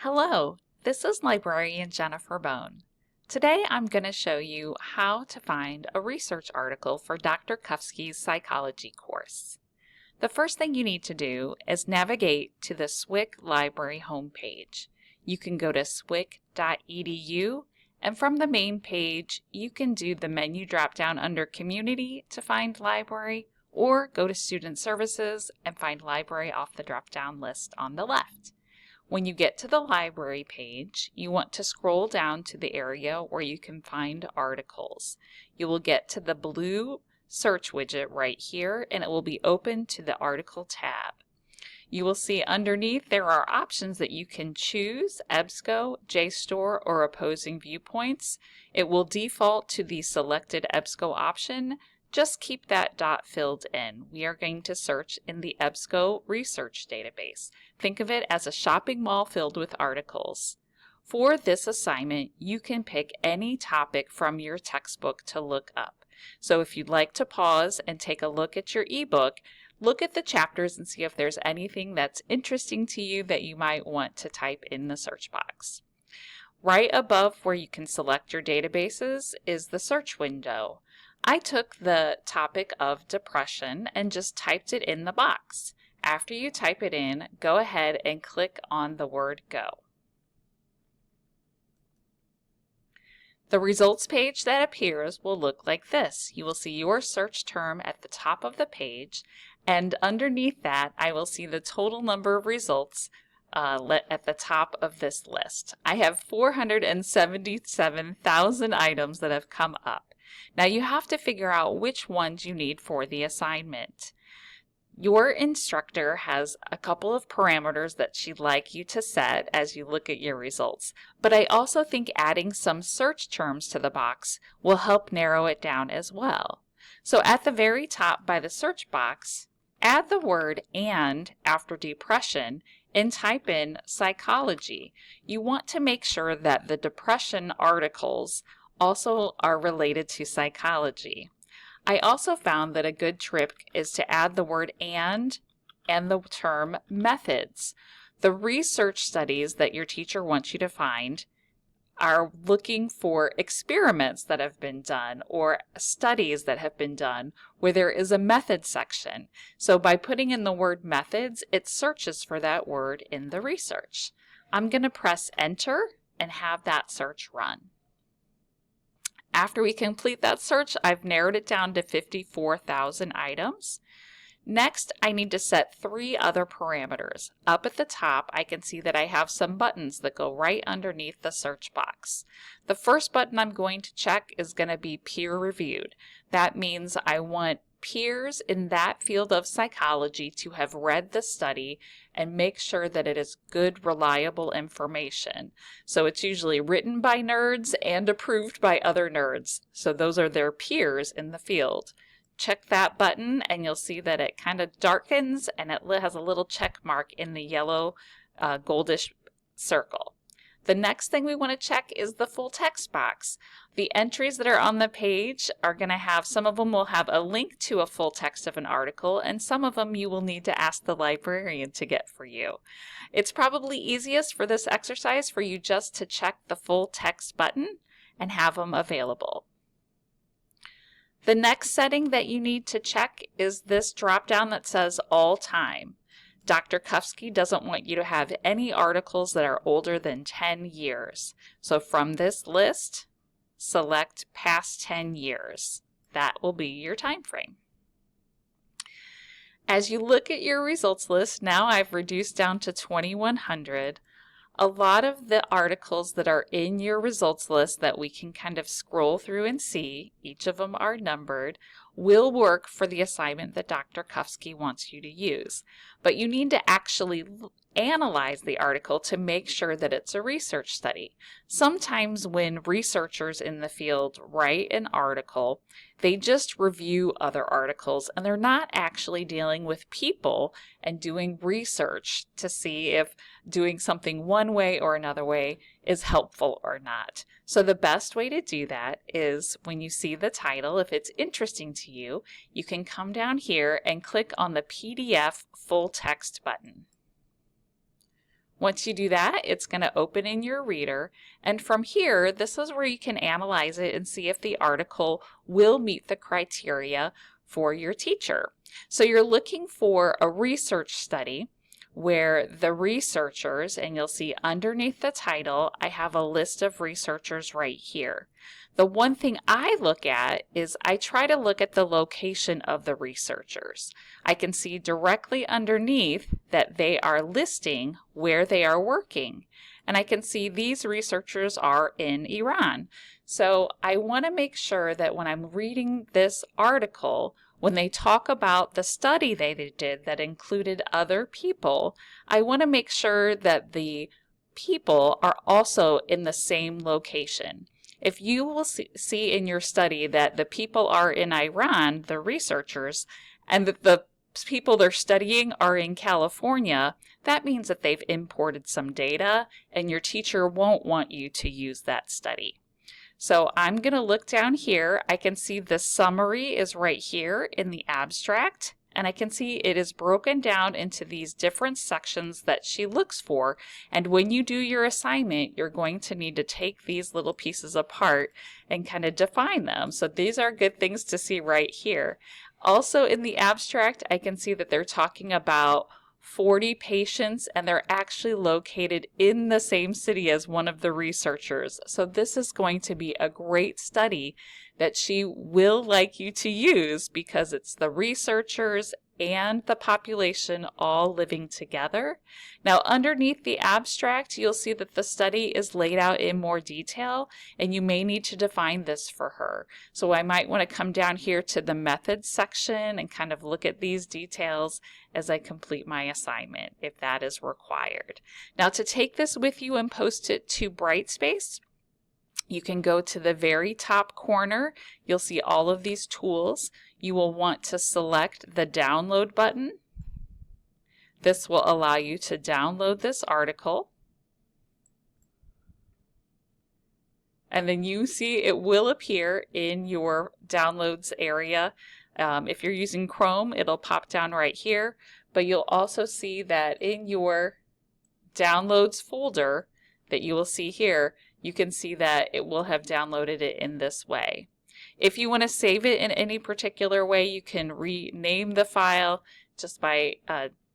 Hello, this is librarian Jennifer Bone. Today I'm going to show you how to find a research article for Dr. Kufskie's psychology course. The first thing you need to do is navigate to the SWIC library homepage. You can go to swic.edu, and from the main page you can do the menu drop down under Community to find Library, or go to Student Services and find Library off the drop down list on the left. When you get to the library page, you want to scroll down to the area where you can find articles. You will get to the blue search widget right here, and it will be open to the article tab. You will see underneath there are options that you can choose: EBSCO, JSTOR, or opposing viewpoints. It will default to the selected EBSCO option. Just keep that dot filled in. We are going to search in the EBSCO research database. Think of it as a shopping mall filled with articles. For this assignment, you can pick any topic from your textbook to look up. So if you'd like to pause and take a look at your ebook, look at the chapters and see if there's anything that's interesting to you that you might want to type in the search box. Right above where you can select your databases is the search window. I took the topic of depression and just typed it in the box. After you type it in, go ahead and click on the word Go. The results page that appears will look like this. You will see your search term at the top of the page, and underneath that I will see the total number of results at the top of this list. I have 477,000 items that have come up. Now you have to figure out which ones you need for the assignment. Your instructor has a couple of parameters that she'd like you to set as you look at your results, but I also think adding some search terms to the box will help narrow it down as well. So at the very top by the search box, add the word "and" after depression and type in psychology. You want to make sure that the depression articles also are related to psychology. I also found that a good trick is to add the word and the term methods. The research studies that your teacher wants you to find are looking for experiments that have been done or studies that have been done where there is a method section. So by putting in the word methods, it searches for that word in the research. I'm going to press enter and have that search run. After we complete that search, I've narrowed it down to 54,000 items. Next, I need to set 3 other parameters. Up at the top, I can see that I have some buttons that go right underneath the search box. The first button I'm going to check is going to be peer reviewed. That means I want peers in that field of psychology to have read the study and make sure that it is good, reliable information. So it's usually written by nerds and approved by other nerds. So those are their peers in the field. Check that button and you'll see that it kind of darkens and it has a little check mark in the yellow goldish circle. The next thing we want to check is the full text box. The entries that are on the page are going to have, some of them will have a link to a full text of an article, and some of them you will need to ask the librarian to get for you. It's probably easiest for this exercise for you just to check the full text button and have them available. The next setting that you need to check is this drop down that says all time. Dr. Kufskie doesn't want you to have any articles that are older than 10 years. So from this list, select past 10 years. That will be your time frame. As you look at your results list, now I've reduced down to 2,100. A lot of the articles that are in your results list that we can kind of scroll through and see, each of them are numbered, will work for the assignment that Dr. Kufskie wants you to use. But you need to actually analyze the article to make sure that it's a research study. Sometimes when researchers in the field write an article, they just review other articles and they're not actually dealing with people and doing research to see if doing something one way or another way is helpful or not. So the best way to do that is when you see the title, if it's interesting to you, you can come down here and click on the PDF full text button. Once you do that, it's going to open in your reader, and from here, this is where you can analyze it and see if the article will meet the criteria for your teacher. So you're looking for a research study where the researchers, and you'll see underneath the title, I have a list of researchers right here. The one thing I look at is I try to look at the location of the researchers. I can see directly underneath that they are listing where they are working. And I can see these researchers are in Iran. So I want to make sure that when I'm reading this article, when they talk about the study they did that included other people, I want to make sure that the people are also in the same location. If you will see in your study that the people are in Iran, the researchers, and that the people they're studying are in California, that means that they've imported some data and your teacher won't want you to use that study. So I'm going to look down here. I can see the summary is right here in the abstract, and I can see it is broken down into these different sections that she looks for. And when you do your assignment, you're going to need to take these little pieces apart and kind of define them. So these are good things to see right here. Also in the abstract, I can see that they're talking about 40 patients, and they're actually located in the same city as one of the researchers. So this is going to be a great study that she will like you to use because it's the researchers and the population all living together. Now, underneath the abstract, you'll see that the study is laid out in more detail, and you may need to define this for her. So I might want to come down here to the methods section and kind of look at these details as I complete my assignment, if that is required. Now, to take this with you and post it to Brightspace, you can go to the very top corner. You'll see all of these tools. You will want to select the download button. This will allow you to download this article. And then you see it will appear in your downloads area. If you're using Chrome, it'll pop down right here. But you'll also see that in your downloads folder that you will see here, you can see that it will have downloaded it in this way. If you want to save it in any particular way, you can rename the file just by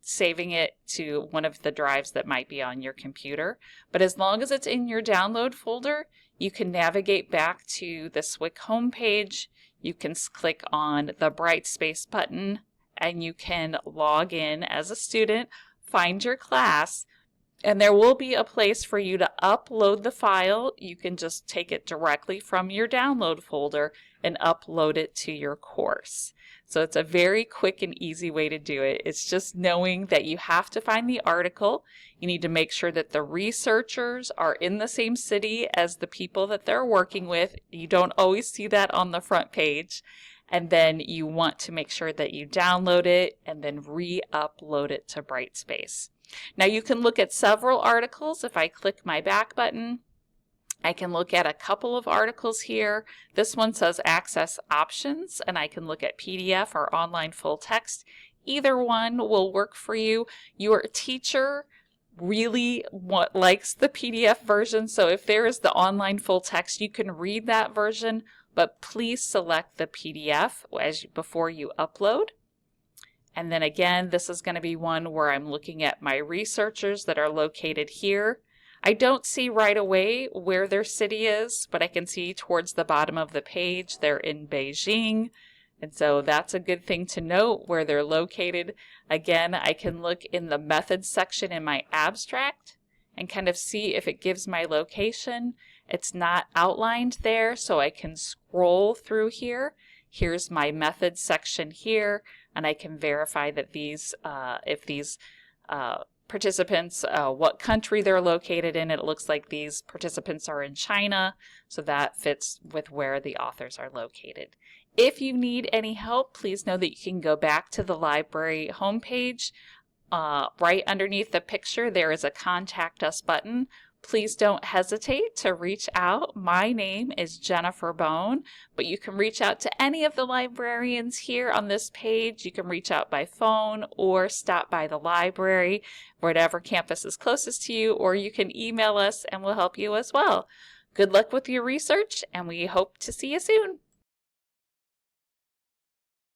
saving it to one of the drives that might be on your computer. But as long as it's in your download folder, you can navigate back to the SWIC homepage. You can click on the Brightspace button, and you can log in as a student, find your class, and there will be a place for you to upload the file. You can just take it directly from your download folder and upload it to your course. So it's a very quick and easy way to do it. It's just knowing that you have to find the article. You need to make sure that the researchers are in the same city as the people that they're working with. You don't always see that on the front page. And then you want to make sure that you download it and then re-upload it to Brightspace. Now you can look at several articles. If I click my back button, I can look at a couple of articles here. This one says access options, and I can look at PDF or online full text. Either one will work for you. Your teacher really likes the PDF version, so if there is the online full text, you can read that version, but please select the PDF before you upload. And then again, this is going to be one where I'm looking at my researchers that are located here. I don't see right away where their city is, but I can see towards the bottom of the page they're in Beijing. And so that's a good thing to note where they're located. Again, I can look in the methods section in my abstract and kind of see if it gives my location. It's not outlined there, so I can scroll through here. Here's my methods section here, and I can verify that if these participants, what country they're located in. It looks like these participants are in China, so that fits with where the authors are located. If you need any help, please know that you can go back to the library homepage. Right underneath the picture, there is a Contact Us button. please don't hesitate to reach out. My name is Jennifer Bone, but you can reach out to any of the librarians here on this page. You can reach out by phone or stop by the library, whatever campus is closest to you, or you can email us and we'll help you as well. Good luck with your research, and we hope to see you soon.